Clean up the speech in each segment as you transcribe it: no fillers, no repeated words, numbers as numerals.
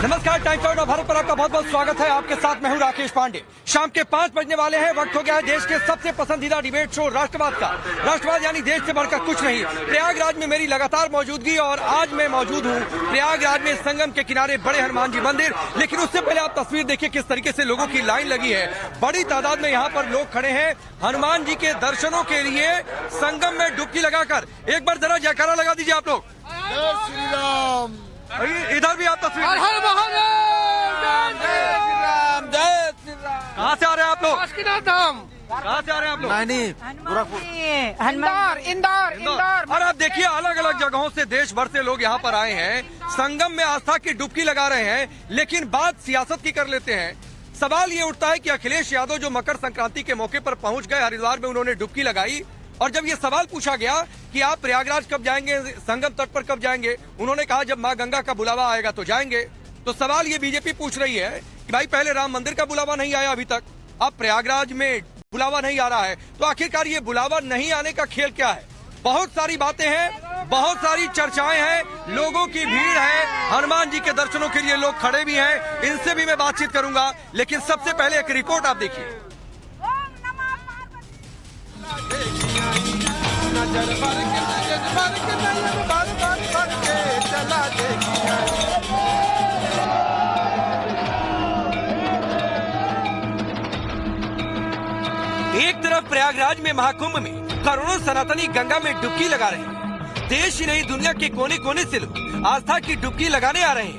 नमस्कार, times of Bharat पर आपका बहुत बहुत स्वागत है। आपके साथ मैं हूं राकेश पांडे। शाम के 5 बजने वाले हैं। वक्त हो गया है देश के सबसे पसंदीदा डिबेट शो राष्ट्रवाद का। राष्ट्रवाद यानी देश से बढ़कर कुछ नहीं। प्रयागराज में मेरी लगातार मौजूदगी और आज मैं मौजूद हूं प्रयागराज में संगम के किनारे बड़े हनुमान जी मंदिर। लेकिन उससे पहले आप तस्वीर देखिए किस तरीके से लोगों की लाइन लगी है। बड़ी तादाद में यहाँ पर लोग खड़े हैं हनुमान जी के दर्शनों के लिए संगम में डुबकी लगाकर। एक बार जरा जयकारा लगा दीजिए आप लोग। जय श्री राम। इधर भी आप तस्वीर। कहाँ से आ रहे हैं आप लोग? कहाँ से आ रहे हैं आप लोग? इंदौर। और आप देखिए अलग अलग जगहों से देश भर से लोग यहाँ पर आए हैं, संगम में आस्था की डुबकी लगा रहे हैं। लेकिन बात सियासत की कर लेते हैं। सवाल ये उठता है कि अखिलेश यादव जो मकर संक्रांति के मौके पर पहुंच गए, हरिद्वार में उन्होंने डुबकी लगाई, और जब ये सवाल पूछा गया कि आप प्रयागराज कब जाएंगे, संगम तट पर कब जाएंगे, उन्होंने कहा जब मां गंगा का बुलावा आएगा तो जाएंगे। तो सवाल ये बीजेपी पूछ रही है कि भाई पहले राम मंदिर का बुलावा नहीं आया अभी तक, अब प्रयागराज में बुलावा नहीं आ रहा है, तो आखिरकार ये बुलावा नहीं आने का खेल क्या है? बहुत सारी बातें हैं, बहुत सारी चर्चाएं हैं, लोगों की भीड़ है, हनुमान जी के दर्शनों के लिए लोग खड़े भी हैं, इनसे भी मैं बातचीत करूंगा। लेकिन सबसे पहले एक रिपोर्ट आप देखिए। एक तरफ प्रयागराज में महाकुंभ में करोड़ों सनातनी गंगा में डुबकी लगा रहे हैं। देश ही नहीं दुनिया के कोने कोने से लोग आस्था की डुबकी लगाने आ रहे हैं।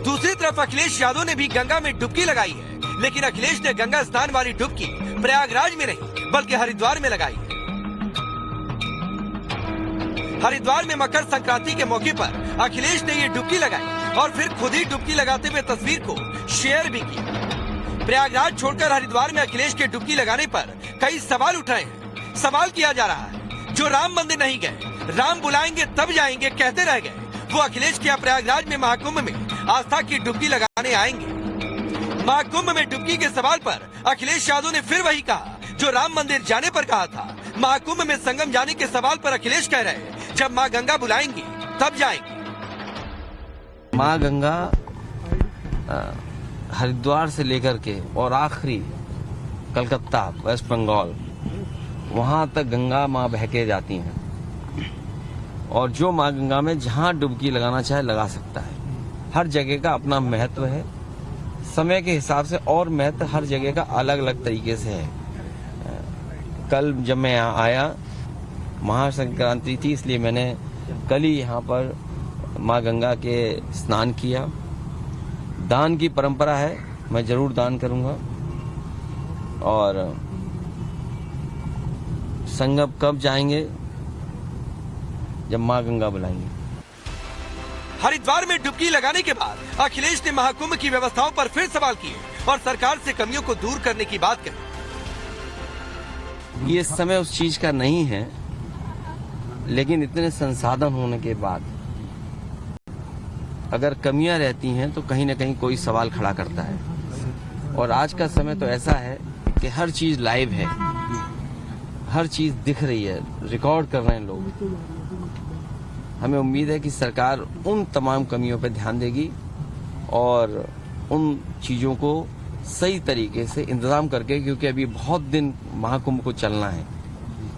दूसरी तरफ अखिलेश यादव ने भी गंगा में डुबकी लगाई है। लेकिन अखिलेश ने गंगा स्नान वाली डुबकी प्रयागराज में नहीं बल्कि हरिद्वार में लगाई है। हरिद्वार में मकर संक्रांति के मौके पर अखिलेश ने ये डुबकी लगाई और फिर खुद ही डुबकी लगाते हुए तस्वीर को शेयर भी की। प्रयागराज छोड़कर हरिद्वार में अखिलेश के डुबकी लगाने पर कई सवाल उठ रहे हैं। सवाल किया जा रहा है जो राम मंदिर नहीं गए, राम बुलाएंगे तब जाएंगे कहते रह गए, वो अखिलेश क्या प्रयागराज में महाकुंभ में आस्था की डुबकी लगाने आएंगे? महाकुंभ में डुबकी के सवाल पर अखिलेश यादव ने फिर वही कहा जो राम मंदिर जाने पर कहा था। महाकुंभ में संगम जाने के सवाल पर अखिलेश कह रहे हैं जब माँ गंगा बुलाएंगी तब जाएंगे। माँ गंगा हरिद्वार से लेकर के और आखिरी कलकत्ता वेस्ट बंगाल वहां तक गंगा माँ बह के जाती हैं, और जो माँ गंगा में जहां डुबकी लगाना चाहे लगा सकता है। हर जगह का अपना महत्व है, समय के हिसाब से, और महत्व हर जगह का अलग अलग तरीके से है। कल जब मैं यहाँ आया महासंक्रांति थी, इसलिए मैंने कल ही यहाँ पर माँ गंगा के स्नान किया। दान की परंपरा है, मैं जरूर दान करूंगा। और संगम कब जाएंगे? जब माँ गंगा बुलाएंगे। हरिद्वार में डुबकी लगाने के बाद अखिलेश ने महाकुंभ की व्यवस्थाओं पर फिर सवाल किए और सरकार से कमियों को दूर करने की बात कही। ये समय उस चीज का नहीं है, लेकिन इतने संसाधन होने के बाद अगर कमियां रहती हैं तो कहीं ना कहीं कोई सवाल खड़ा करता है। और आज का समय तो ऐसा है कि हर चीज लाइव है, हर चीज दिख रही है, रिकॉर्ड कर रहे हैं लोग। हमें उम्मीद है कि सरकार उन तमाम कमियों पर ध्यान देगी और उन चीजों को सही तरीके से इंतजाम करके, क्योंकि अभी बहुत दिन महाकुंभ को चलना है,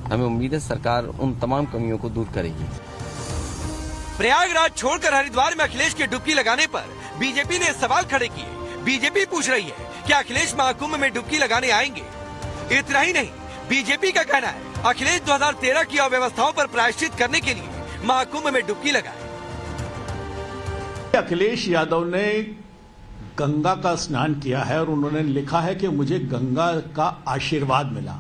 हमें उम्मीद है सरकार उन तमाम कमियों को दूर करेगी। प्रयागराज छोड़कर हरिद्वार में अखिलेश के डुबकी लगाने पर बीजेपी ने सवाल खड़े किए। बीजेपी पूछ रही है कि अखिलेश महाकुंभ में डुबकी लगाने आएंगे? इतना ही नहीं, बीजेपी का कहना है अखिलेश 2013 की अव्यवस्थाओं पर प्रायश्चित करने के लिए महाकुंभ में डुबकी लगाए। अखिलेश यादव ने गंगा का स्नान किया है और उन्होंने लिखा है कि मुझे गंगा का आशीर्वाद मिला।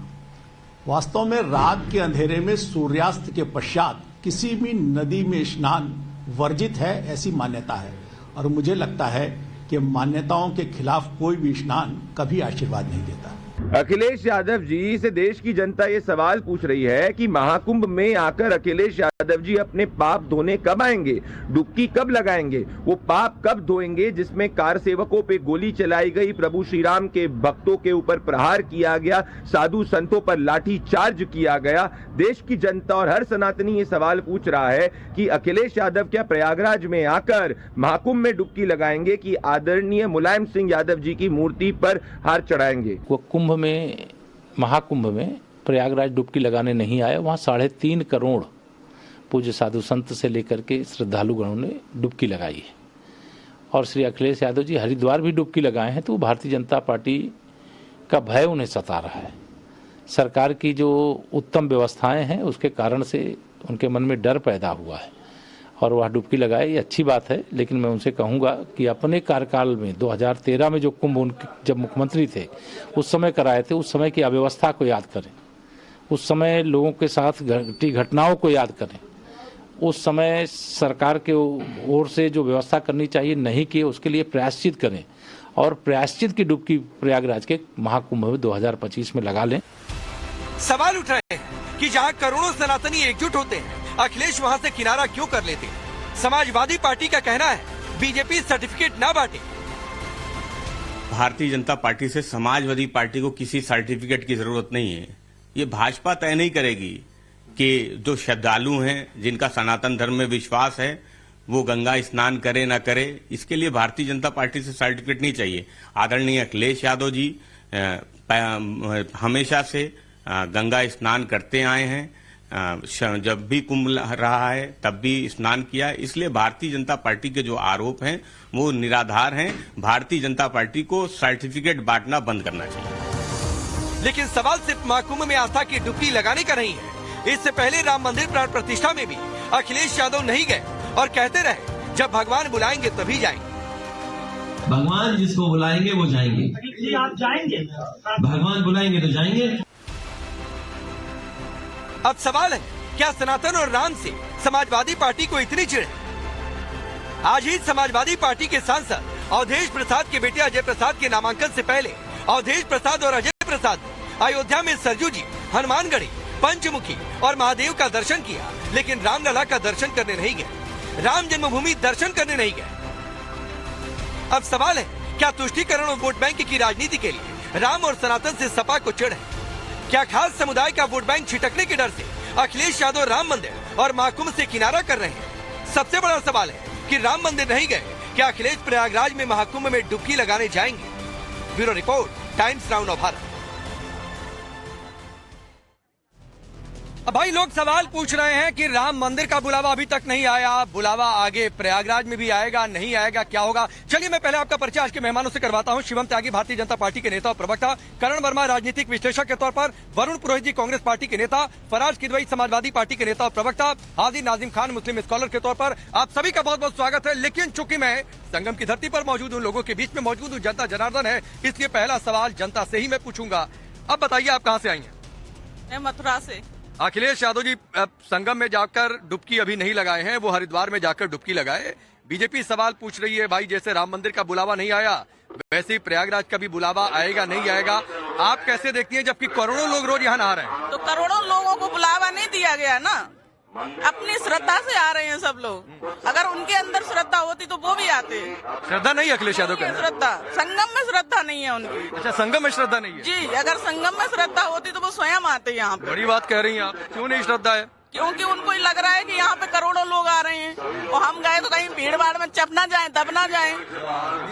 वास्तव में रात के अंधेरे में सूर्यास्त के पश्चात किसी भी नदी में स्नान वर्जित है, ऐसी मान्यता है। और मुझे लगता है कि मान्यताओं के खिलाफ कोई भी स्नान कभी आशीर्वाद नहीं देता। अखिलेश यादव जी से देश की जनता ये सवाल पूछ रही है कि महाकुंभ में आकर अखिलेश यादव जी अपने पाप धोने कब आएंगे, डुबकी कब लगाएंगे, वो पाप कब धोएंगे जिसमें कार सेवकों पे गोली चलाई गई, प्रभु श्री राम के भक्तों के ऊपर प्रहार किया गया, साधु संतों पर लाठी चार्ज किया गया। देश की जनता और हर सनातनी ये सवाल पूछ रहा है कि अखिलेश यादव क्या प्रयागराज में आकर महाकुंभ में डुबकी लगाएंगे कि आदरणीय मुलायम सिंह यादव जी की मूर्ति पर हार चढ़ाएंगे। वो कुंभ में, महाकुंभ में प्रयागराज डुबकी लगाने नहीं आए। वहाँ 3.5 करोड़ पूज्य साधु संत से लेकर के श्रद्धालुगणों ने डुबकी लगाई है। और श्री अखिलेश यादव जी हरिद्वार भी डुबकी लगाए हैं, तो भारतीय जनता पार्टी का भय उन्हें सता रहा है। सरकार की जो उत्तम व्यवस्थाएं हैं उसके कारण से उनके मन में डर पैदा हुआ है और वह डुबकी लगाए, ये अच्छी बात है। लेकिन मैं उनसे कहूँगा कि अपने कार्यकाल में 2013 में जो कुंभ जब मुख्यमंत्री थे उस समय कराए थे, उस समय की अव्यवस्था को याद करें, उस समय लोगों के साथ घटी घटनाओं को याद करें, उस समय सरकार के ओर से जो व्यवस्था करनी चाहिए नहीं किए, उसके लिए प्रायश्चित करें और प्रायश्चित की डुबकी प्रयागराज के महाकुंभ में 2025 में लगा लें। सवाल उठ रहे हैं कि जहां करोड़ों सनातनी एकजुट होते हैं, अखिलेश वहां से किनारा क्यों कर लेते हैं? समाजवादी पार्टी का कहना है बीजेपी सर्टिफिकेट ना बांटे। भारतीय जनता पार्टी से समाजवादी पार्टी को किसी सर्टिफिकेट की जरूरत नहीं है। ये भाजपा तय नहीं करेगी कि जो श्रद्धालु हैं, जिनका सनातन धर्म में विश्वास है, वो गंगा स्नान करे ना करे, इसके लिए भारतीय जनता पार्टी से सर्टिफिकेट नहीं चाहिए। आदरणीय अखिलेश यादव जी हमेशा से गंगा स्नान करते आए हैं, जब भी कुंभ रहा है तब भी स्नान किया, इसलिए भारतीय जनता पार्टी के जो आरोप हैं वो निराधार हैं। भारतीय जनता पार्टी को सर्टिफिकेट बांटना बंद करना चाहिए। लेकिन सवाल सिर्फ महाकुंभ में आस्था की डुबकी लगाने का नहीं है। इससे पहले राम मंदिर प्राण प्रतिष्ठा में भी अखिलेश यादव नहीं गए और कहते रहे जब भगवान बुलाएंगे तभी जाएंगे। भगवान जिसको बुलाएंगे वो जाएंगे। आप जाएंगे? भगवान बुलाएंगे तो जाएंगे। अब सवाल है, क्या सनातन और राम से समाजवादी पार्टी को इतनी चिढ़ है? आज ही समाजवादी पार्टी के सांसद अवधेश प्रसाद के बेटे अजय प्रसाद के नामांकन से पहले अवधेश प्रसाद और अजय प्रसाद अयोध्या में सरजू जी, हनुमानगढ़ी, पंचमुखी और महादेव का दर्शन किया, लेकिन रामलला का दर्शन करने नहीं गए, राम जन्मभूमि दर्शन करने नहीं गए। अब सवाल है, क्या तुष्टीकरण और वोट बैंक की राजनीति के लिए राम और सनातन से सपा को चिढ़ है? क्या खास समुदाय का वोट बैंक छिटकने के डर से अखिलेश यादव राम मंदिर और महाकुंभ से किनारा कर रहे हैं? सबसे बड़ा सवाल है कि राम मंदिर नहीं गए, क्या अखिलेश प्रयागराज में महाकुंभ में डुबकी लगाने जाएंगे? ब्यूरो रिपोर्ट, टाइम्स नाउ नव भारत। अब भाई लोग सवाल पूछ रहे हैं कि राम मंदिर का बुलावा अभी तक नहीं आया, बुलावा आगे प्रयागराज में भी आएगा नहीं आएगा, क्या होगा? चलिए मैं पहले आपका परिचय आज के मेहमानों से करवाता हूं। शिवम त्यागी भारतीय जनता पार्टी के नेता और प्रवक्ता, करण वर्मा राजनीतिक विश्लेषक के तौर पर, वरुण पुरोहित जी कांग्रेस पार्टी के नेता, फराज किदवई समाजवादी पार्टी के नेता और प्रवक्ता, हाजी नाजिम खान मुस्लिम स्कॉलर के तौर पर आप सभी का बहुत बहुत स्वागत है। लेकिन चूंकि मैं संगम की धरती पर मौजूद उन लोगों के बीच में मौजूद हूँ, जनता जनार्दन है, इसलिए पहला सवाल जनता से ही मैं पूछूंगा। अब बताइए आप कहाँ से आई हैं? मैं मथुरा से। अखिलेश यादव जी संगम में जाकर डुबकी अभी नहीं लगाए हैं, वो हरिद्वार में जाकर डुबकी लगाए। बीजेपी सवाल पूछ रही है भाई, जैसे राम मंदिर का बुलावा नहीं आया वैसे ही प्रयागराज का भी बुलावा आएगा नहीं आएगा, आप कैसे देखती हैं? जबकि करोड़ों लोग रोज यहाँ नहा रहे हैं। तो करोड़ों लोगों को बुलावा नहीं दिया गया ना, अपनी श्रद्धा से आ रहे हैं सब लोग। अगर उनके अंदर श्रद्धा होती तो वो भी आते। श्रद्धा नहीं अखिलेश यादव के श्रद्धा, संगम में श्रद्धा नहीं है उनकी। अच्छा, संगम में श्रद्धा नहीं है जी, अगर संगम में श्रद्धा होती तो वो स्वयं आते यहाँ पे। बड़ी बात कह रही हैं आप, क्यों नहीं श्रद्धा है? क्योंकि उनको ही लग रहा है कि यहाँ पे करोड़ों लोग आ रहे हैं और हम गए तो कहीं भीड़ भाड़ में चप ना जाए, दब ना जाए।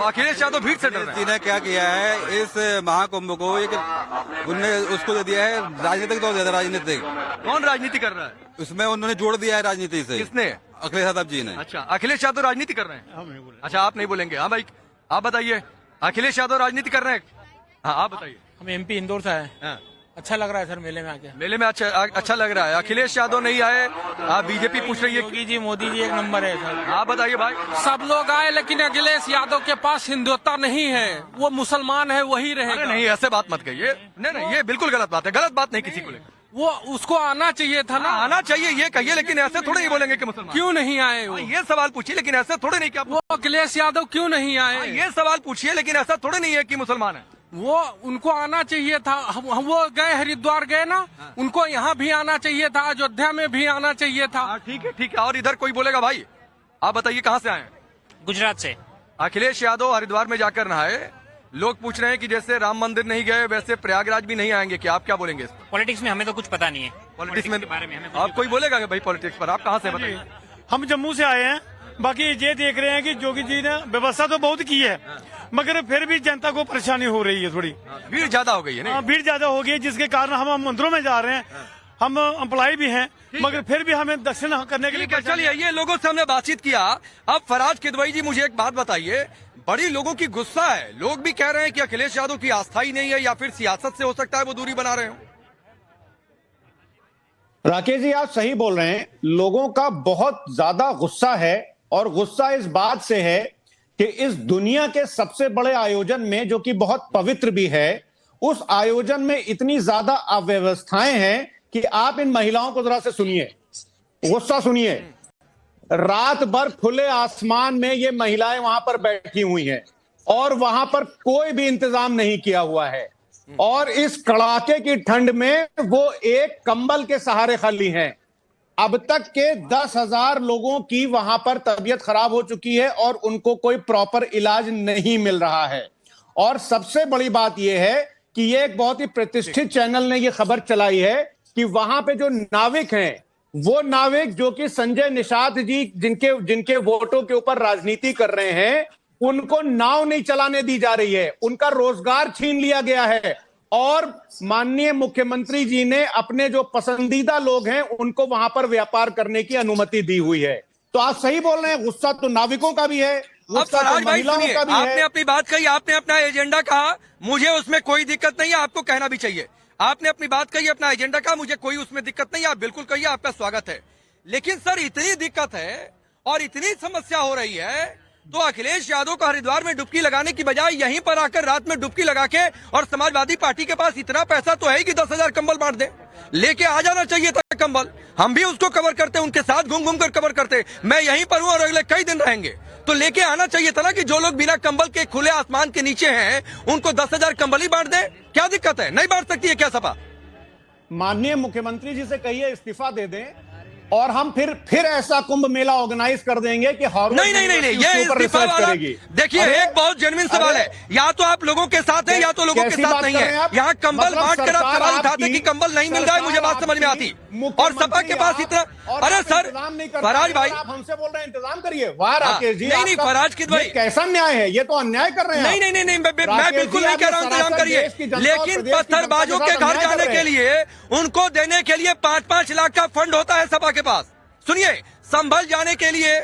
अखिलेश यादव भीड़ से डर रहे हैं। ने क्या किया है इस महाकुंभ को, एक उनने उसको दे दिया है राजनीतिक तौर पर। राजनीतिक कौन राजनीति कर रहा है? उसमें उन्होंने जोड़ दिया है राजनीति से। किसने? अखिलेश यादव जी ने। अच्छा, अखिलेश यादव राजनीति कर रहे हैं? अच्छा, आप नहीं बोलेंगे? हाँ भाई, आप बताइए, अखिलेश यादव राजनीति कर रहे हैं? हाँ, आप बताइए। हम एमपी इंदौर से आए। अच्छा लग रहा है सर मेले में आके। मेले में अच्छा लग रहा है। अखिलेश यादव नहीं आए, आप बीजेपी पूछ रही है। योगी जी, मोदी जी एक नंबर है सर। आप बताइए भाई। सब लोग आए लेकिन अखिलेश यादव के पास हिंदुत्व नहीं है, वो मुसलमान है, वही रहेगा। नहीं, ऐसे बात मत कहिए। नहीं, ये बिल्कुल गलत बात है। गलत बात नहीं किसी को लेकर। वो उसको आना चाहिए था ना। आना चाहिए ये कहिए, लेकिन ऐसे थोड़े ही बोलेंगे कि मुसलमान क्यों नहीं आए वो? ये सवाल पूछिए, लेकिन ऐसे थोड़े नहीं। क्या वो अखिलेश यादव क्यों नहीं आए? ये सवाल पूछिए, लेकिन ऐसा थोड़े नहीं है कि मुसलमान है। वो उनको आना चाहिए था। वो गए हरिद्वार गए ना, उनको यहाँ भी आना चाहिए था, अयोध्या में भी आना चाहिए था। ठीक है ठीक है। और इधर कोई बोलेगा भाई? आप बताइए कहाँ से आए हैं? गुजरात से। अखिलेश यादव हरिद्वार में जाकर नहाए, लोग पूछ रहे हैं कि जैसे राम मंदिर नहीं गए वैसे प्रयागराज भी नहीं आएंगे, क्या आप क्या बोलेंगे इस पर? पॉलिटिक्स में हमें तो कुछ पता नहीं है। पॉलिटिक्स में के बारे में हमें आप कोई बोलेगा कि भाई पॉलिटिक्स पर? आप कहाँ से बताइए? हम जम्मू से आए हैं। बाकी ये देख रहे हैं कि जोगी जी ने व्यवस्था तो बहुत की है, मगर फिर भी जनता को परेशानी हो रही है थोड़ी। भीड़ ज्यादा हो गई है ना? भीड़ ज्यादा हो गई है, जिसके कारण हम मंदिरों में जा रहे हैं। हम एम्प्लॉय भी हैं, मगर फिर भी हमें दर्शन करने के लिए। चलिए, ये लोगों से हमने बातचीत किया। अब फराज किदवई जी, मुझे एक बात बताइए, बड़ी लोगों की गुस्सा है, लोग भी कह रहे हैं कि अखिलेश यादव की आस्था ही नहीं है, या फिर सियासत से हो सकता है वो दूरी बना रहे हो। राकेश जी, आप सही बोल रहे हैं। लोगों का बहुत ज्यादा गुस्सा है, और गुस्सा इस बात से है कि इस दुनिया के सबसे बड़े आयोजन में, जो कि बहुत पवित्र भी है, उस आयोजन में इतनी ज्यादा अव्यवस्थाएं हैं कि आप इन महिलाओं को जरा से सुनिए, गुस्सा सुनिए। रात भर खुले आसमान में ये महिलाएं वहां पर बैठी हुई हैं, और वहां पर कोई भी इंतजाम नहीं किया हुआ है, और इस कड़ाके की ठंड में वो एक कंबल के सहारे खाली हैं। अब तक के 10,000 लोगों की वहां पर तबीयत खराब हो चुकी है, और उनको कोई प्रॉपर इलाज नहीं मिल रहा है। और सबसे बड़ी बात यह है कि ये एक बहुत ही प्रतिष्ठित चैनल ने यह खबर चलाई है कि वहां पे जो नाविक हैं, वो नाविक जो कि संजय निषाद जी, जिनके वोटों के ऊपर राजनीति कर रहे हैं, उनको नाव नहीं चलाने दी जा रही है, उनका रोजगार छीन लिया गया है। और माननीय मुख्यमंत्री जी ने अपने जो पसंदीदा लोग हैं उनको वहां पर व्यापार करने की अनुमति दी हुई है। तो आप सही बोल रहे हैं, गुस्सा तो नाविकों का भी है, गुस्सा तो महिलाओं का भी है। आपने अपनी बात कही, आपने अपना एजेंडा कहा, मुझे उसमें कोई दिक्कत नहीं है, आपको कहना भी चाहिए। आपने अपनी बात कही, अपना एजेंडा कहा, मुझे कोई उसमें दिक्कत नहीं है, आप बिल्कुल कहिए, आपका स्वागत है। लेकिन सर, इतनी दिक्कत है और इतनी समस्या हो रही है, तो अखिलेश यादव को हरिद्वार में डुबकी लगाने की बजाय यहीं पर आकर रात में डुबकी लगा के, और समाजवादी पार्टी के पास इतना पैसा तो है कि 10,000 कंबल बांट दे, लेके आ जाना चाहिए था कंबल। हम भी उसको कवर करते, उनके साथ घूम घूम कर कवर करते। मैं यहीं पर हूं और अगले कई दिन रहेंगे, तो लेके आना चाहिए था ना कि जो लोग बिना कंबल के खुले आसमान के नीचे हैं, उनको 10,000 कंबल ही बांट दे। क्या दिक्कत है? नहीं बांट सकती है क्या सपा? माननीय मुख्यमंत्री जी से कहिए इस्तीफा दे दें, और हम फिर ऐसा कुंभ मेला ऑर्गेनाइज कर देंगे कि नहीं, ये इस्तीफा वाला, देखिए, एक बहुत जेन्युइन सवाल है, या तो आप लोगों के साथ है या तो लोगों के साथ नहीं है। यहाँ कंबल बांट कर आप सवाल उठाते कि कंबल नहीं मिल रहा है, मुझे बात समझ में आती। और सपा के पास इतना, अरे सर फराज भाई, आप हमसे बोल रहे हैं इंतजाम करिए। वाह राकेश जी, नहीं फराज किदवई, कैसा न्याय है? ये तो अन्याय कर रहे हैं। नहीं, मैं बिल्कुल नहीं कह रहा हूँ इंतजाम करिए, लेकिन पत्थरबाजों के घर जाने के लिए, उनको देने के लिए 5-5 लाख का फंड होता है सपा के पास। सुनिए, संभल जाने के लिए,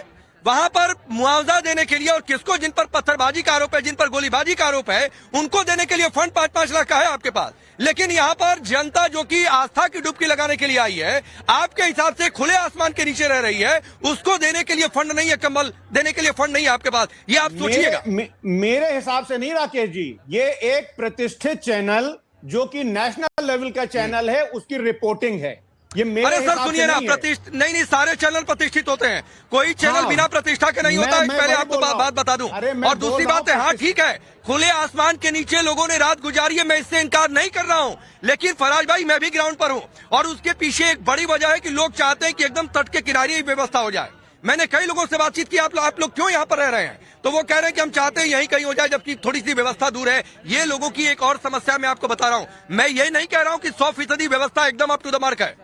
वहां पर मुआवजा देने के लिए, और किसको, जिन पर पत्थरबाजी का आरोप है, जिन पर गोलीबारी का आरोप है, उनको देने के लिए फंड 5-5 लाख का है आपके पास। लेकिन यहाँ पर जनता जो कि आस्था की डुबकी लगाने के लिए आई है, आपके हिसाब से खुले आसमान के नीचे रह रही है, उसको देने के लिए फंड नहीं है, कंबल देने के लिए फंड नहीं है आपके पास। ये आप सोचिएगा। मेरे हिसाब से नहीं राकेश जी, ये एक प्रतिष्ठित चैनल जो कि नेशनल लेवल का चैनल है, उसकी रिपोर्टिंग है। ये मेरे अरे सर सुनिए ना, प्रतिष्ठित नहीं, सारे चैनल प्रतिष्ठित होते हैं, कोई चैनल बिना प्रतिष्ठा के नहीं होता है। पहले आपको बात बता दूं। और दूसरी बात है, हाँ ठीक है, खुले आसमान के नीचे लोगों ने रात गुजारी है, मैं इससे इनकार नहीं कर रहा हूं, लेकिन फराज भाई, मैं भी ग्राउंड पर हूं, और उसके पीछे एक बड़ी वजह है कि लोग चाहते हैं कि एकदम तट के किनारे ही व्यवस्था हो जाए। मैंने कई लोगों से बातचीत की, आप लोग क्यों यहाँ पर रह रहे हैं, तो वो कह रहे हैं कि हम चाहते हैं यहीं कहीं हो जाए, जबकि थोड़ी सी व्यवस्था दूर है। ये लोगों की एक और समस्या मैं आपको बता रहा हूँ। मैं ये नहीं कह रहा हूँ कि 100% व्यवस्था एकदम अप टू द मार्क है,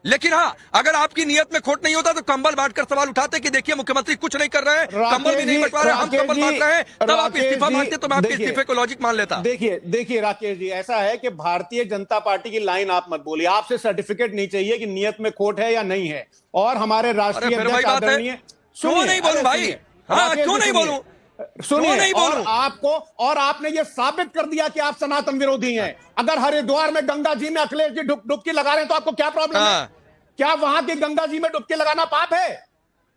लेकिन हाँ, अगर आपकी नियत में खोट नहीं होता तो कंबल बांटकर सवाल उठाते कि देखिए मुख्यमंत्री कुछ नहीं कर रहे हैं, कंबल भी नहीं बंटवा रहे, हम कंबल बांट रहे हैं, तब आप इस्तीफा मांगते तो मैं आपके इस्तीफे को लॉजिक मान लेता। देखिए राकेश जी, ऐसा है कि भारतीय जनता पार्टी की लाइन आप मत बोलिए, आपसे सर्टिफिकेट नहीं चाहिए कि नियत में खोट है या नहीं है। और हमारे राष्ट्रीय अध्यक्ष आदरणीय, क्यों नहीं बोलूं भाई, हाँ क्यों नहीं बोलूं, सुनिए, और आपने ये साबित कर दिया कि आप सनातन विरोधी हैं। अगर हरिद्वार में गंगा जी में अखिलेश जी डुबकी लगा रहे हैं तो आपको क्या प्रॉब्लम है? क्या वहां की गंगा जी में डुबकी लगाना पाप है?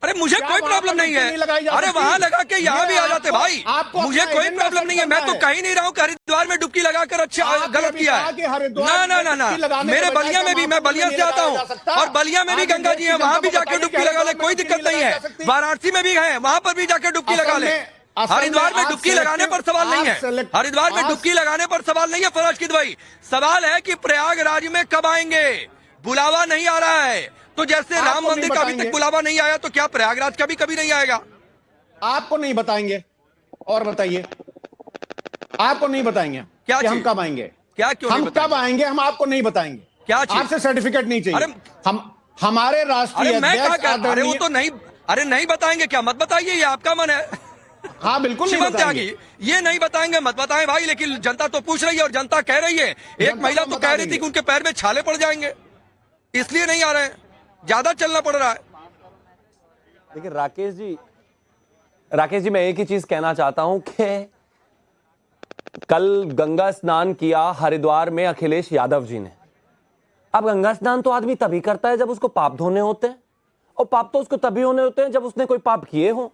अरे मुझे कोई प्रॉब्लम नहीं है, अरे वहां लगा के यहाँ भी आ जाते भाई, मुझे कोई प्रॉब्लम नहीं है। मैं तो कहीं नहीं रहा हूँ कि हरिद्वार में डुबकी लगाकर अच्छा गलत किया है। ना, मेरे बलिया में भी, मैं बलिया से आता हूँ, और बलिया में भी गंगा जी है, वहां भी जाकर डुबकी लगा ले, कोई दिक्कत नहीं है। वाराणसी में भी है, वहां पर भी जाकर डुबकी लगा ले। हरिद्वार में डुबकी लगाने पर सवाल नहीं है, हरिद्वार में डुबकी लगाने पर सवाल नहीं है फराज किदवई, सवाल है कि प्रयागराज में कब आएंगे, बुलावा नहीं आ रहा है। तो जैसे राम मंदिर का अभी तक बुलावा नहीं आया, तो क्या प्रयागराज का भी कभी नहीं आएगा? आपको नहीं बताएंगे। और बताइए, आपको नहीं बताएंगे क्या कि हम कब आएंगे? क्या क्यों हम नहीं बताएंगे? कब आएंगे हम आपको नहीं बताएंगे। क्या चीज? आपसे सर्टिफिकेट नहीं चाहिए। अरे हम हमारे राष्ट्रीय अरे मैं क्या अध्यक्ष कर, अरे वो आदरणीय- तो नहीं, अरे नहीं बताएंगे क्या? मत बताइए, ये आपका मन है। हाँ बिल्कुल नहीं शिवम बताएंगे। त्यागी, ये नहीं बताएंगे, मत बताएं भाई, लेकिन जनता तो पूछ रही है और जनता कह रही है। एक जनता महिला को तो बता कह रही थी देंगे। कि उनके पैर में छाले पड़ जाएंगे, इसलिए नहीं आ रहे हैं, ज्यादा चलना पड़ रहा है। देखिए राकेश जी मैं एक ही चीज कहना चाहता हूं कि कल गंगा स्नान किया हरिद्वार में अखिलेश यादव जी ने। अब गंगा स्नान तो आदमी तभी करता है जब उसको पाप धोने होते हैं, और पाप तो उसको तभी होने होते हैं जब उसने कोई पाप किए हो।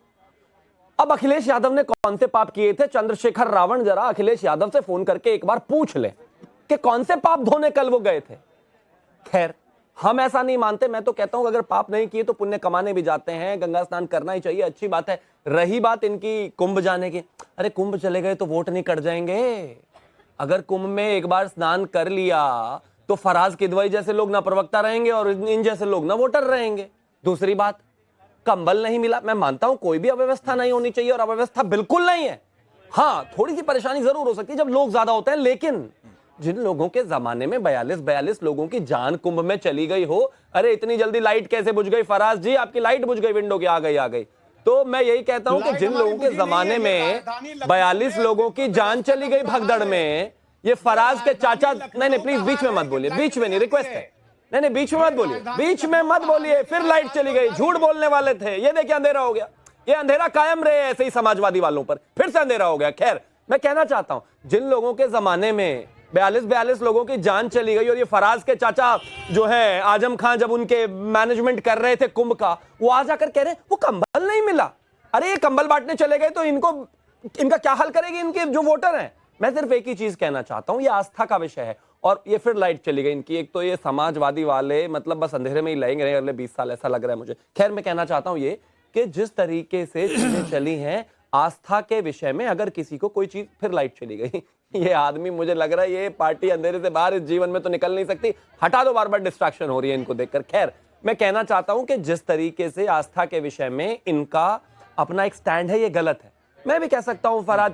अब अखिलेश यादव ने कौन से पाप किए थे? चंद्रशेखर रावण जरा अखिलेश यादव से फोन करके एक बार पूछ ले कि कौन से पाप धोने कल वो गए थे। खैर हम ऐसा नहीं मानते, मैं तो कहता हूं अगर पाप नहीं किए तो पुण्य कमाने भी जाते हैं, गंगा स्नान करना ही चाहिए, अच्छी बात है। रही बात इनकी कुंभ जाने की, अरे कुंभ चले गए तो वोट नहीं कट जाएंगे। अगर कुंभ में एक बार स्नान कर लिया तो फराज किदवई जैसे लोग ना प्रवक्ता रहेंगे और इन जैसे लोग ना वोटर रहेंगे। दूसरी बात, कंबल नहीं मिला, मैं मानता हूं कोई भी अव्यवस्था नहीं होनी चाहिए और अव्यवस्था बिल्कुल नहीं है। हाँ थोड़ी सी परेशानी जरूर हो सकती है जब लोग ज्यादा होते हैं, लेकिन जिन लोगों के जमाने में 42 लोगों की जान कुंभ में चली गई हो, अरे इतनी जल्दी लाइट कैसे बुझ गई? फराज जी आपकी लाइट बुझ गई, विंडो की आ गई। तो मैं यही कहता हूं कि जिन लोगों के जमाने में 42 लोगों की जान चली गई भगदड़ में, ये फराज के चाचा, नहीं प्लीज बीच में मत बोलिए, बीच में नहीं, रिक्वेस्ट है, नहीं बीच में मत बोलिए, बीच में मत बोलिए। फिर लाइट चली गई, झूठ बोलने वाले थे, ये देखिए अंधेरा हो गया। ये अंधेरा कायम रहे ऐसे ही समाजवादी वालों पर, फिर से अंधेरा हो गया। खैर मैं कहना चाहता हूं जिन लोगों के जमाने में 42 लोगों की जान चली गई और ये फराज के चाचा जो है आजम खान जब उनके मैनेजमेंट कर रहे थे कुंभ का, वो आ जाकर कह रहे वो कंबल नहीं मिला। अरे ये कंबल बांटने चले गए तो इनका क्या हाल करेगी इनके जो वोटर हैं? मैं सिर्फ एक ही चीज कहना चाहता हूं, ये आस्था का विषय है। और ये फिर लाइट चली गई इनकी। एक तो ये समाजवादी वाले मतलब बस अंधेरे में ही लगेंगे अगले 20 साल, ऐसा लग रहा है मुझे। खैर मैं कहना चाहता हूं ये कि जिस तरीके से चीजें चली हैं आस्था के विषय में, अगर किसी को कोई चीज, फिर लाइट चली गई, ये आदमी मुझे लग रहा है ये पार्टी अंधेरे से बाहर इस जीवन में तो निकल नहीं सकती। हटा दो, बार बार डिस्ट्रैक्शन हो रही है इनको देखकर। खैर मैं कहना चाहता हूं कि जिस तरीके से आस्था के विषय में इनका अपना एक स्टैंड है ये गलत है। मैं भी कह सकता हूं फराज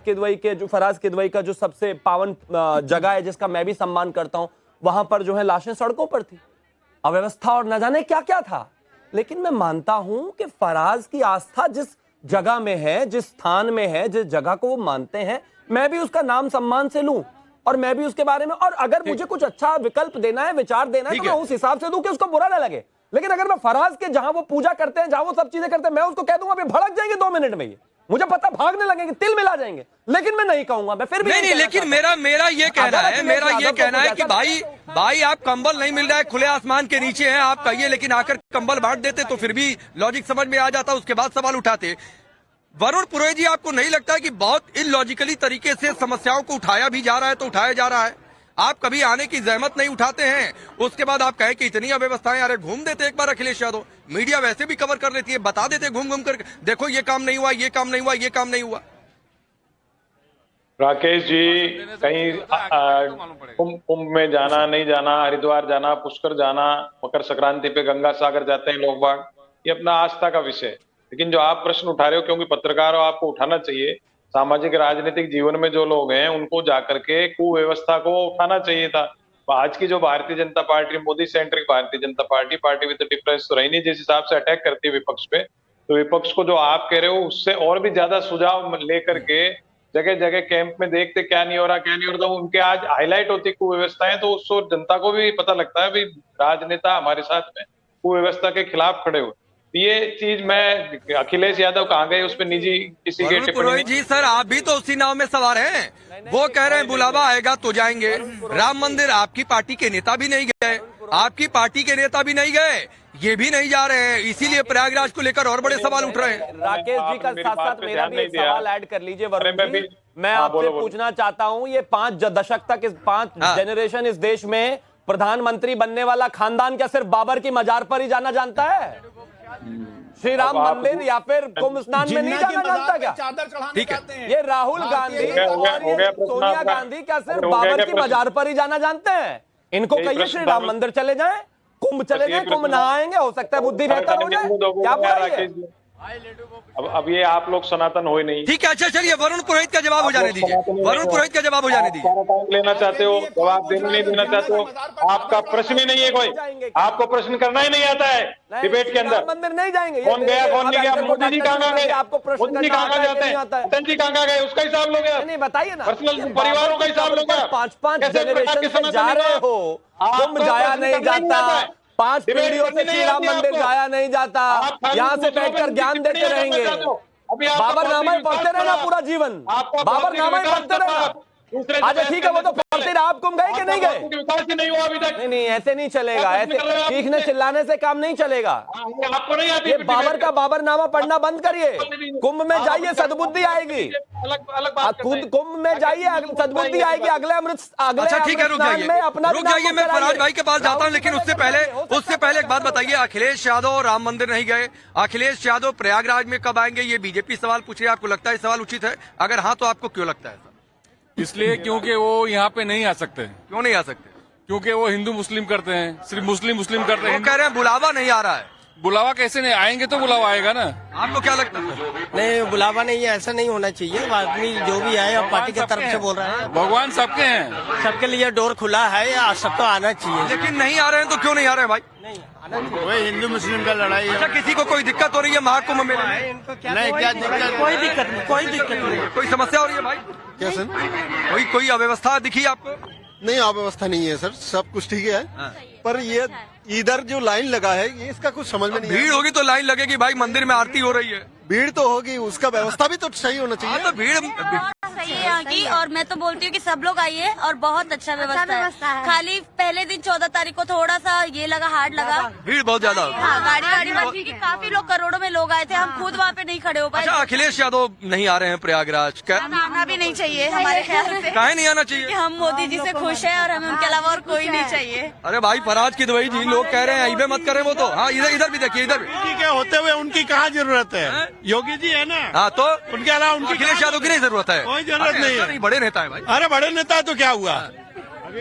किदवई का जो सबसे पावन जगह है जिसका मैं भी सम्मान करता हूं, वहां पर जो है लाशें सड़कों पर थी, अव्यवस्था और न जाने क्या क्या था। लेकिन मैं मानता हूं कि फराज की आस्था जिस जगह में है, जिस स्थान में है, जिस जगह को वो मानते हैं, मैं भी उसका नाम सम्मान से लूं और मैं भी उसके बारे में, और अगर मुझे कुछ अच्छा विकल्प देना है, विचार देना है, तो मैं उस हिसाब से दूं कि उसको बुरा ना लगे। लेकिन अगर मैं फराज के जहां वो पूजा करते हैं, जहां वो सब चीजें करते हैं, मैं उसको कह दूंगा भड़क जाएंगे 2 मिनट में, ये मुझे पता, भागने लगेंगे, तिल मिला जाएंगे, लेकिन मैं नहीं कहूंगा। मैं फिर भी नहीं, लेकिन मेरा ये कहना है कि भाई आप कंबल नहीं मिल रहा है, खुले आसमान के नीचे हैं, आप कहिए, लेकिन आकर कंबल बांट देते तो फिर भी लॉजिक समझ में आ जाता, उसके बाद सवाल उठाते। वरुण पुरोहित जी, आपको नहीं लगता है कि बहुत इलॉजिकली तरीके से समस्याओं को उठाया भी जा रहा है तो उठाया जा रहा है? आप कभी आने की जहमत नहीं उठाते हैं, उसके बाद आप कहें कि इतनी अव्यवस्थाएं, अरे घूम देते एक बार अखिलेश यादव, मीडिया वैसे भी कवर कर लेती है, बता देते घूम घूम कर, देखो ये काम नहीं हुआ, ये काम नहीं हुआ, ये काम नहीं हुआ। राकेश जी, कहीं कुंभ में जाना, नहीं जाना, हरिद्वार जाना, पुष्कर जाना, मकर संक्रांति पे गंगा सागर जाते हैं लोग बाग, ये अपना आस्था का विषय है। लेकिन जो आप प्रश्न उठा रहे हो, क्योंकि पत्रकार हो, आपको उठाना चाहिए, सामाजिक राजनीतिक जीवन में जो लोग हैं उनको जाकर के कुव्यवस्था को उठाना चाहिए था। आज की जो Bharatiya Janata party, Modi centric Bharatiya Janata party with difference तो रही नहीं, जिस हिसाब से अटैक करती है विपक्ष पे, तो विपक्ष को जो आप कह रहे हो उससे और भी ज्यादा सुझाव लेकर के जगह जगह कैंप में देखते क्या नहीं हो रहा, उनके आज हाईलाइट होती कुव्यवस्थाएं, तो उसको जनता को भी पता लगता है भी राजनेता हमारे साथ में कुव्यवस्था के खिलाफ खड़े हो। ये चीज मैं, अखिलेश यादव कहाँ गए उस पर निजी किसी के टिप्पणी जी सर, आप भी तो उसी नाव में सवार हैं, वो कह रहे हैं बुलावा आएगा तो जाएंगे। राम मंदिर आपकी पार्टी के नेता भी नहीं गए, आपकी पार्टी के नेता भी नहीं गए, ये भी नहीं जा रहे हैं, इसीलिए प्रयागराज को लेकर और बड़े सवाल उठ रहे हैं। राकेश जी का साथ साथ मेरा भी एक सवाल ऐड कर लीजिए वरुण जी, मैं आपसे पूछना चाहता हूँ, ये 5 दशक तक, इस 5 जनरेशन इस देश में प्रधानमंत्री बनने वाला खानदान क्या सिर्फ बाबर की मजार पर ही जाना जानता है? श्री राम मंदिर या फिर कुंभ स्नान में नहीं जाना जानता क्या? चादर चढ़ाने ठीक है। जाते हैं। ये राहुल गांधी और ये सोनिया गांधी क्या सिर्फ बाबर की मजार पर ही जाना जानते हैं? इनको कहिए श्री राम मंदिर चले जाएं, कुंभ चले जाएं, कुंभ नहाएंगे, हो सकता है बुद्धि बेहतर हो जाए। क्या बोलिए? अब ये आप लोग सनातन हो ही नहीं। ठीक है, अच्छा चलिए वरुण पुरोहित का जवाब हो जाने दीजिए, वरुण पुरोहित का जवाब हो जाने दीजिए। सारा टाइम लेना चाहते हो, जवाब देना नहीं देना चाहते हो, आपका प्रश्न ही नहीं है कोई, आपको प्रश्न करना ही नहीं आता है डिबेट के अंदर। मंदिर नहीं जाएंगे, कौन गया कौन नहीं गया, मोदी जी कहाँ गए, आपको प्रश्न मोदी जी कहाँ जाते हैं, अटल जी कहाँ गए, उसका हिसाब लोगे? नहीं बताइए ना, पर्सनल परिवारों का हिसाब लोगे? 5-5 जनरेशन से जा रहे हो, कुंभ जाया नहीं जाता, 5 पीढ़ियों से श्री राम मंदिर जाया नहीं जाता, यहाँ से बैठकर ज्ञान देते रहेंगे, बाबरनामा ही पढ़ते रहना पूरा जीवन, बाबरनामा ही पढ़ते रहना। अच्छा ठीक है, वो तो पढ़ते रहे, आप कुंभ गए कि नहीं गए? विकास ही नहीं हुआ अभी तक। नहीं ऐसे नहीं चलेगा, ऐसे चीखने चिल्लाने से काम नहीं चलेगा। आपको नहीं आती ये बाबर का बाबरनामा पढ़ना बंद करिए, कुंभ में जाइए, सद्बुद्धि आएगी। अलग बात कुंभ में जाइए, सद्बुद्धि आएगी। अगले अच्छा ठीक है, रुक जाइए, मैं फराज भाई के पास जाता हूं, लेकिन उससे पहले एक बात बताइए, अखिलेश यादव राम मंदिर नहीं गए, अखिलेश यादव प्रयागराज में कब आएंगे, ये बीजेपी सवाल पूछ रही है, आपको लगता है सवाल उचित है? अगर हाँ तो आपको क्यों लगता है? इसलिए क्योंकि वो यहाँ पे नहीं आ सकते। क्यों नहीं आ सकते? क्योंकि वो हिंदू मुस्लिम करते हैं, सिर्फ मुस्लिम करते हैं। वो कह रहे हैं बुलावा नहीं आ रहा है। बुलावा कैसे नहीं आएंगे तो बुलावा आएगा ना। आपको क्या लगता है? नहीं, बुलावा नहीं है, ऐसा नहीं होना चाहिए। आदमी जो भी आए अब पार्टी की तरफ से बोल रहा है, भगवान सबके हैं, सबके लिए डोर खुला है, सबको आना चाहिए। लेकिन नहीं आ रहे हैं तो क्यों नहीं आ रहे हैं भाई? वही हिंदू मुस्लिम का लड़ाई अच्छा किसी को कोई दिक्कत हो रही है महाकुंभ में? नहीं, क्या दिक्कत? कोई दिक्कत नहीं। कोई समस्या हो रही है भाई? क्या सर? कोई अव्यवस्था दिखी आपको? नहीं, अव्यवस्था नहीं है सर, सब कुछ ठीक है, पर ये इधर जो लाइन लगा है ये इसका कुछ समझ में नहीं। भीड़ होगी तो लाइन लगेगी भाई, मंदिर में आरती हो रही है। भीड़ तो होगी, उसका व्यवस्था भी तो सही होना चाहिए। तो भीड़ सही है यहाँ की, और मैं तो बोलती हूँ कि सब लोग आइए, और बहुत अच्छा व्यवस्था है। खाली पहले दिन 14 तारीख को थोड़ा सा ये लगा, हार्ड लगा, भीड़ बहुत ज्यादा। हाँ, गाड़ी बंद थी कि काफी लोग, करोड़ों में लोग आए थे, हम खुद वहाँ पे नहीं खड़े हो पाए। अच्छा अखिलेश यादव नहीं आ रहे हैं प्रयागराज, आना भी नहीं चाहिए हमारे ख्याल से। काहे नहीं आना चाहिए? हम मोदी जी से खुश है और हमें उनके अलावा और कोई नहीं चाहिए। अरे भाई फराज की दवाई जी, लोग कह रहे हैं अइबे मत करें वो तो। हाँ इधर भी देखिए, इधर भी के होते हुए उनकी कहाँ जरूरत है? योगी जी है ना। हाँ तो उनके अलावा उनकी अखिलेश यादव की नहीं जरूरत है, कोई जरूरत नहीं है। बड़े नेता है भाई। अरे बड़े नेता तो क्या हुआ,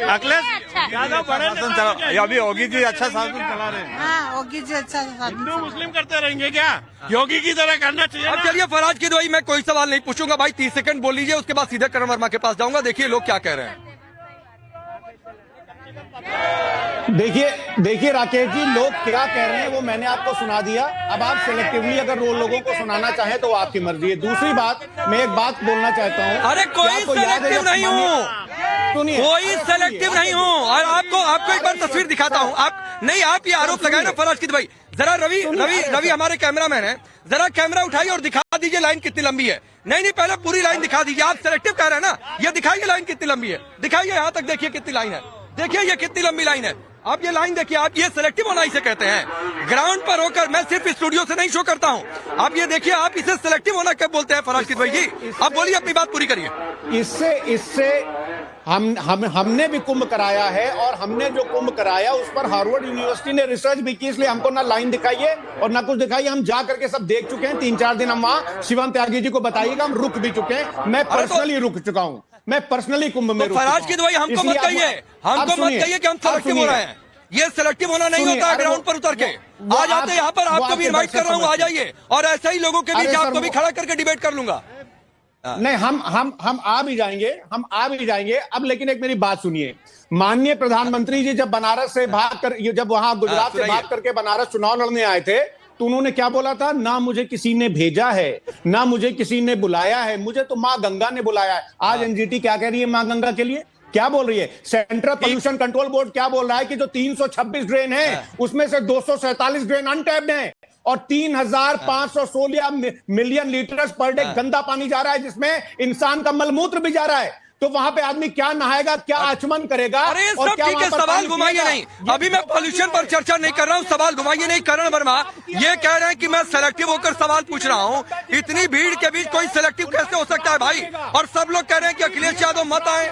अखिलेश यादव बड़े नेता। अभी योगी जी अच्छा शासन चला रहे हैं। हाँ, योगी जी अच्छा हिंदू मुस्लिम करते रहेंगे क्या? योगी की तरह करना चाहिए। अब चलिए फराज की दवाई, मैं कोई सवाल नहीं पूछूंगा भाई, 30 सेकंड बोल लीजिए, उसके बाद सीधे करण वर्मा के पास जाऊंगा। देखिए लोग क्या कह रहे हैं। देखिए राकेश जी, लोग क्या कह रहे हैं वो मैंने आपको सुना दिया। अब आप सिलेक्टिवली अगर वो लोगों को सुनाना चाहें तो वो आपकी मर्जी है। दूसरी बात, मैं एक बात बोलना चाहता हूँ। अरे कोई सेलेक्टिव नहीं हूँ, सुनिए, कोई सेलेक्टिव नहीं हूँ। और आपको एक बार तस्वीर दिखाता हूँ। आप ये आरोप लगाए ना फराज की दवाई, जरा रवि हमारे कैमरामैन है, जरा कैमरा उठाइए और दिखा दीजिए लाइन कितनी लंबी है। नहीं पहले पूरी लाइन दिखा दीजिए। आप सेलेक्टिव कह रहे हैं ना, ये दिखाइए लाइन कितनी लंबी है, दिखाइए यहाँ तक, देखिए कितनी लाइन है, देखिए ये कितनी लंबी लाइन है। आप ये लाइन देखिए, आप ये सेलेक्टिव होना इसे कहते हैं। ग्राउंड पर होकर, मैं सिर्फ स्टूडियो से नहीं शो करता हूँ, आप ये देखिए, आप इसे सेलेक्टिव होना कब बोलते हैं फराज की दवाई जी? आप बोलिए, अपनी बात पूरी करिए। इससे हमने भी कुंभ कराया है, और हमने जो कुंभ कराया उस पर हार्वर्ड यूनिवर्सिटी ने रिसर्च भी की, इसलिए हमको ना लाइन दिखाइए और ना कुछ दिखाइए। हम जा करके सब देख चुके हैं, 3-4 दिन हम वहां शिवम त्यागी जी को बताइएगा, हम रुक भी चुके हैं। मैं पर्सनली रुक चुका हूं, मैं पर्सनली कुंभ में रुक फराज की दवाई हमको मत कहिए कि हम सेलेक्टिव हो रहे हैं। ये सेलेक्टिव होना नहीं होता है। ग्राउंड पर उतर के आ जाते यहाँ पर, आपको भी इनवाइट कर रहा हूँ, आ जाइए, और ऐसे ही लोगों के बीच आपको भी खड़ा करके डिबेट कर लूंगा। नहीं, हम आ भी जाएंगे, अब लेकिन एक मेरी बात सुनिए। माननीय प्रधानमंत्री जी जब बनारस से जब वहां गुजरात से भाग करके बनारस चुनाव लड़ने आए थे, तो उन्होंने क्या बोला था? ना मुझे किसी ने भेजा है, ना मुझे किसी ने बुलाया है, मुझे तो माँ गंगा ने बुलाया है। आज एनजीटी क्या कह रही है माँ गंगा के लिए? क्या बोल रही है? सेंट्रल पोल्यूशन कंट्रोल बोर्ड क्या बोल रहा है कि जो 326 ड्रेन है उसमें से 247 ड्रेन अनटैप्ड हैं, और 3,516 मिलियन लीटर पर डे गंदा पानी जा रहा है, जिसमें इंसान का मलमूत्र भी जा रहा है। तो वहां पे आदमी क्या नहाएगा, क्या आचमन करेगा? अरे सब ठीक है, सवाल घुमाइए नहीं। अभी मैं पोल्यूशन पर चर्चा नहीं कर रहा हूँ, सवाल घुमाइए नहीं। करण वर्मा ये कह रहे हैं कि मैं सेलेक्टिव होकर सवाल पूछ रहा हूँ। इतनी भीड़ के बीच कोई सेलेक्टिव कैसे हो सकता है भाई? और सब लोग कह रहे हैं कि अखिलेश यादव मत आए,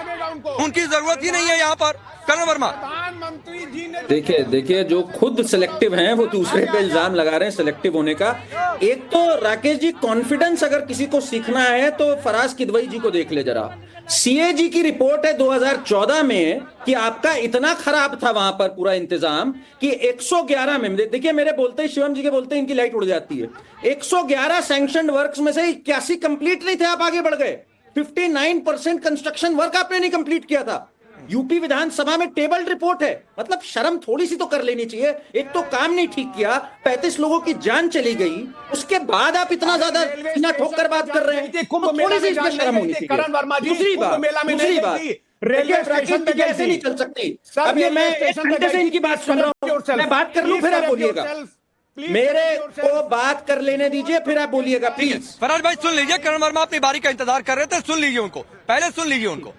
उनकी जरूरत ही नहीं है यहाँ पर। करण वर्मा प्रधानमंत्री जी ने देखिए जो खुद सिलेक्टिव हैं वो दूसरे पे इल्जाम लगा रहे हैं सिलेक्टिव होने का। एक तो राकेश जी, कॉन्फिडेंस अगर किसी को सीखना है तो फराज किदवई जी को देख ले जरा। सीएजी की रिपोर्ट है 2014 में कि आपका इतना खराब था वहां पर पूरा इंतजाम कि 111 में, देखिए मेरे बोलते ही शिवम जी के बोलते ही इनकी लाइट उड़ जाती है, 111 सैंक्शनड वर्क्स में से 81 कंप्लीट नहीं थे, आप आगे बढ़ गए। 59% कंस्ट्रक्शन वर्क आपने नहीं कंप्लीट किया था। यूपी विधानसभा में टेबल्ड रिपोर्ट है, मतलब शर्म थोड़ी सी तो कर लेनी चाहिए। एक तो काम नहीं ठीक किया, 35 लोगों की जान चली गई, उसके बाद आप इतना ज्यादा सीना ठोक कर बात कर रहे हैं, कुंभ तो मेला थोड़ी सी में इसमें जाने शर्म गई होनी थी चाहिए। करण वर्मा जी, दूसरी कुंभ बात, मेला में नहीं गई थी, रेलवे स्टेशन पे गई ऐसे थी। नहीं चल सकती। सर, अब ये मैं रेलवे एक स्टेशन पे घंटे से गई इनकी थी। बात सुन रहा हूँ, मैं बात कर लूं फिर आप बोलिएगा। मेरे को बात कर लेने दीजिए फिर आप बोलिएगा प्लीज। फराज भाई सुन लीजिए, करण वर्मा अपनी बारी का इंतजार कर रहे थे, सुन लीजिए उनको, पहले सुन लीजिए उनको।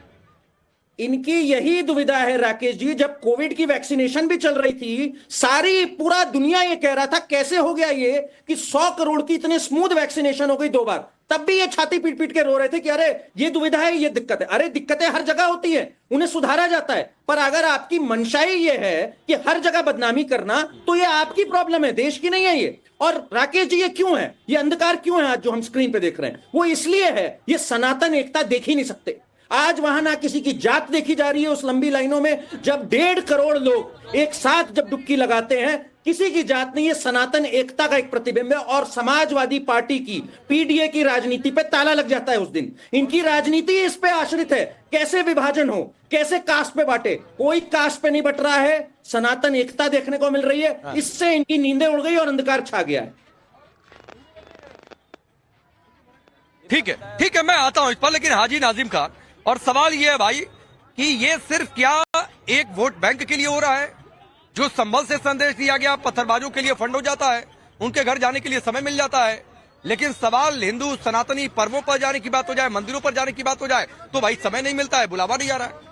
इनकी यही दुविधा है राकेश जी, जब कोविड की वैक्सीनेशन भी चल रही थी, सारी पूरा दुनिया ये कह रहा था कैसे हो गया ये कि 100 करोड़ की इतने स्मूथ वैक्सीनेशन हो गई 2 बार, तब भी ये छाती पीट पीट के रो रहे थे कि अरे ये दुविधा है, ये दिक्कत है। अरे दिक्कतें हर जगह होती है, उन्हें सुधारा जाता है, पर अगर आपकी मंशा ही ये है कि हर जगह बदनामी करना, तो ये आपकी प्रॉब्लम है, देश की नहीं है ये। और राकेश जी ये क्यों है, ये अंधकार क्यों है आज जो हम स्क्रीन पे देख रहे हैं, वो इसलिए है ये सनातन एकता देख ही नहीं सकते। आज वहां ना किसी की जात देखी जा रही है उस लंबी लाइनों में, जब 1.5 करोड़ लोग एक साथ जब डुबकी लगाते हैं, किसी की जात नहीं, ये सनातन एकता का एक प्रतिबिंब है। और समाजवादी पार्टी की, पीडीए की राजनीति पे ताला लग जाता है उस दिन। इनकी राजनीति इस पे आश्रित है, कैसे विभाजन हो, कैसे कास्ट पे बांटे, कोई कास्ट पे नहीं बट रहा है, सनातन एकता देखने को मिल रही है, इससे इनकी नींदें उड़ गई और अंधकार छा गया है। ठीक है, मैं आता हूं इस पर, लेकिन हाजी नाजिम खान, और सवाल ये है भाई कि ये सिर्फ क्या एक वोट बैंक के लिए हो रहा है, जो संभल से संदेश दिया गया पत्थरबाजों के लिए फंड हो जाता है, उनके घर जाने के लिए समय मिल जाता है, लेकिन सवाल हिंदू सनातनी पर्वों पर जाने की बात हो जाए, मंदिरों पर जाने की बात हो जाए, तो भाई समय नहीं मिलता है, बुलावा नहीं आ रहा है।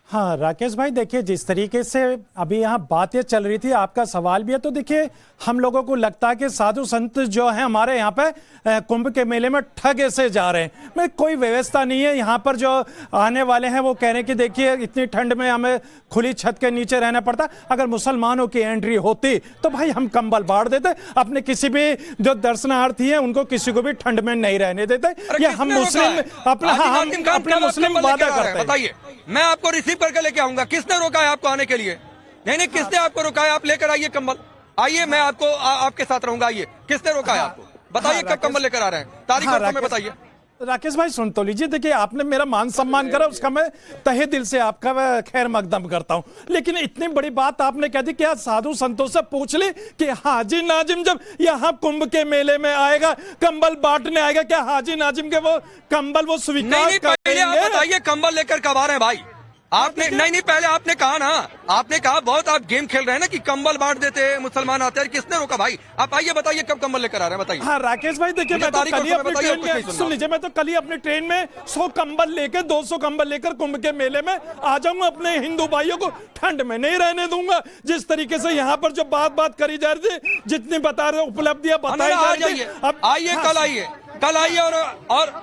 हाँ राकेश भाई, देखिए जिस तरीके से अभी यहाँ बातें चल रही थी, आपका सवाल भी है, तो देखिए हम लोगों को लगता है कि साधु संत जो है हमारे यहाँ पे कुंभ के मेले में ठगे से जा रहे हैं। मैं कोई व्यवस्था नहीं है यहाँ पर, जो आने वाले हैं वो कह रहे हैं कि देखिए इतनी ठंड में हमें खुली छत के नीचे रहना पड़ता, अगर मुसलमानों की एंट्री होती तो भाई हम कंबल बांट देते, अपने किसी भी जो दर्शनार्थी हैं उनको किसी को भी ठंड में नहीं रहने देते। ये हम मुस्लिम अपने मुस्लिम वादा करते हैं। बताइए, मैं आपको रिसीव करके लेके आऊंगा, किसने रोका है आपको आने के लिए? नहीं, किसने आपको रोका है? आप लेकर आइए कंबल, आइए, मैं आपको आपके साथ रहूंगा, आइए। किसने रोका है आपको? बताइए कब कंबल लेकर आ रहे हैं, तारीख और समय बताइए। राकेश भाई सुन तो लीजिए, देखिए आपने मेरा मान सम्मान करा, उसका मैं तहे दिल से आपका खैर मकदम करता हूं, लेकिन इतनी बड़ी बात आपने कह दी कि आज साधु संतों से पूछ ले कि हाजी नाजिम जब यहाँ कुंभ के मेले में आएगा, कंबल बांटने आएगा, क्या हाजी नाजिम के वो कंबल वो स्वीकार नहीं, पहले आप बताइए कंबल लेकर कब आ रहे हैं भाई? आपने नहीं, पहले आपने कहा ना, आपने कहा बहुत आप गेम खेल रहे हैं ना कि कंबल बांट देते हैं, मुसलमान आते हैं, किसने रोका भाई? आप आइए, बताइए कब कंबल लेकर आ रहे हैं, बताइए। हाँ राकेश भाई, देखिए मैं तो कल ही अपनी ट्रेन में, सुन लीजिए, मैं तो कल ही अपनी ट्रेन में 100 कंबल लेकर 200 कंबल लेकर कुंभ के मेले में आ जाऊंगा, अपने हिंदू भाइयों को ठंड में नहीं रहने दूंगा। जिस तरीके से यहाँ पर जो बात करी जा रही थी, जितनी बता रहे उपलब्धियां बताई जा रही थी, अब आइए, कल आइए और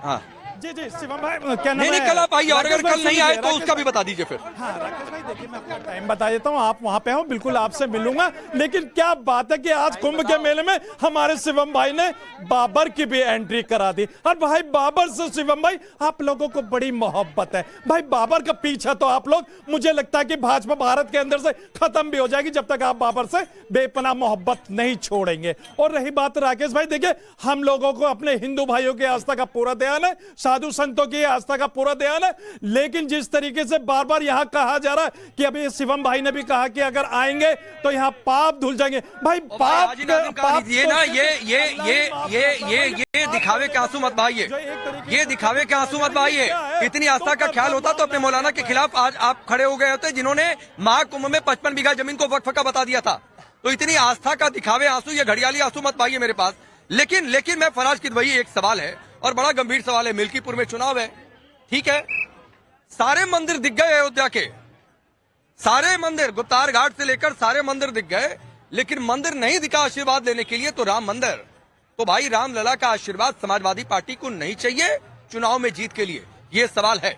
हाँ जी शिवम भाई, क्या नाम है? नहीं, कल आप आइए, और अगर कल नहीं आए तो उसका भी बता दीजिए फिर। हाँ राकेश भाई, देखिए मैं आपका टाइम बता देता हूँ, आप वहां पे हो, बिल्कुल आपसे मिलूंगा। लेकिन क्या बात है कि आज कुंभ के मेले में हमारे शिवम भाई ने बाबर की भी एंट्री करा दी। और भाई बाबर से शिवम भाई आप लोगों को बड़ी मोहब्बत है भाई, बाबर का पीछा तो आप लोग, मुझे लगता है कि भाजपा भारत के अंदर से खत्म भी हो जाएगी जब तक आप बाबर से बेपनाह मोहब्बत नहीं छोड़ेंगे। और रही बात राकेश भाई, देखिए हम लोगों को अपने हिंदू भाइयों की आस्था का पूरा ध्यान है, साधु संतों की आस्था का पूरा ध्यान है, लेकिन जिस तरीके से बार बार यहां कहा जा रहा है कि अभी शिवम भाई ने भी कहा कि अगर आएंगे तो यहां पाप धुल जाएंगे। भाई पाप ये ना, ये दिखावे के आंसू मत बहाइए, ये दिखावे के आंसू मत बहाइए। इतनी आस्था का ख्याल होता तो अपने मौलाना के खिलाफ आज आप खड़े हो गए होते, जिन्होंने महाकुंभ में 55 बीघा जमीन को वक्फ का बता दिया था। तो इतनी आस्था का दिखावे आंसू, ये घड़ियाली आंसू मत बहाइए मेरे पास। लेकिन मैं फराज किदवई, एक सवाल है और बड़ा गंभीर सवाल है। मिल्कीपुर में चुनाव है, ठीक है, सारे मंदिर दिख गए अयोध्या के, सारे मंदिर गुप्तार घाट से लेकर सारे मंदिर दिख गए, लेकिन मंदिर नहीं दिखा आशीर्वाद लेने के लिए, तो राम मंदिर, तो भाई रामलला का आशीर्वाद समाजवादी पार्टी को नहीं चाहिए चुनाव में जीत के लिए? ये सवाल है।